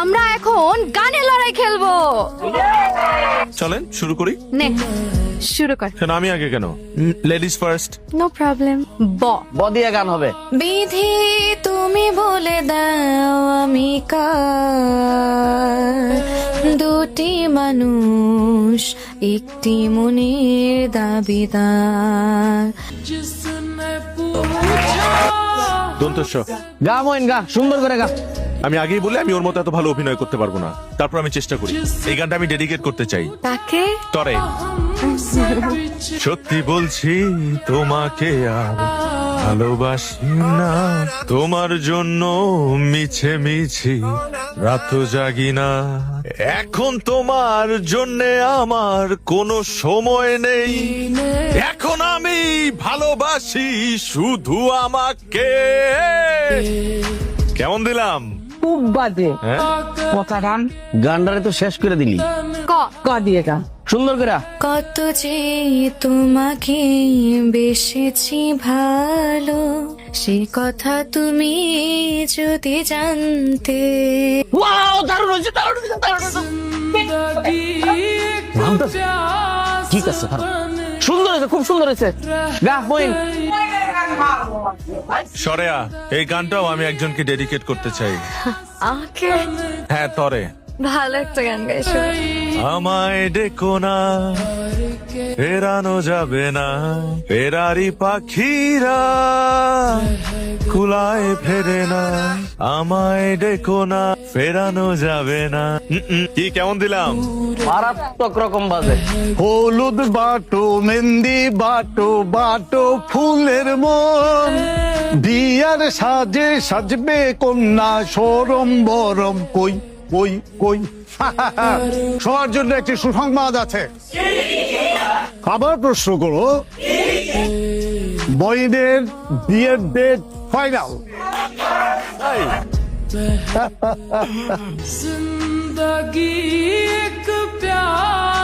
আমরা এখন গানের লড়াই খেলবো। চলেন শুরু করি। নে শুরু কর। কেন আমি আগে কেন? Ladies first. No problem. ব দিয়ে গান হবে। বিধি তুমি বলে দাও আমি কার, দুটি মানুষ একটি মনের দাবিদার। দন্তস্ব। গা মইন গা, সুন্দর করে গা। আমি আগেই বলে আমি ওর মতো এত ভালো অভিনয় করতে পারবো না, তারপর আমি চেষ্টা করি। এই গানটা আমি ডেডিকেট করতে চাই তাকে তরে। সত্যি বলছি তোমাকে আর ভালোবাসি না, তোমার জন্য মিছে মিছি রাত জাগি না। এখন তোমার জন্য আমার কোনো সময় নেই, এখন আমি ভালোবাসি শুধু আমাকে। কেমন দিলাম? খুব বাজে হ্যাঁ কথা গান। গানটারে তো শেষ করে দিলি। ক দিয়ে গান সুন্দর করে। কত যে তোমাকে বেসেছি ভালো, সে কথা তুমি যদি জানতে। ওয়াও, দারুণ হয়েছে, দারুণ হয়েছে, দারুণ হয়েছে। ঠিক আছে, দারুণ। সুন্দর হয়েছে, খুব সুন্দর হয়েছে। গা মইন। সরেয়া, এই গানটাও আমি একজনকে ডেডিকেট করতে চাই। আমাকে হ্যাঁ তরে। ভালো একটা গান গাইছো। আমায় ডেকো না, ফেরানো যাবে না, ফেরারি পাখিরা কুলায় ফেরে না। আমায় ডেকো না, ফেরানো যাবে না। কি কেমন দিলাম? মারাত্মক রকম বাজে। হলুদ বাটো মেহেন্দি বাটো বাটো ফুলের মন, বিয়ার সাজে সাজবে কন্যা সরম বরম কই কই কই। সবার জন্য একটি সুসংবাদ আছে। আবার প্রশ্ন করো, বইনের বিয়ের ডেট ফাইনাল। जिंदगी एक प्यार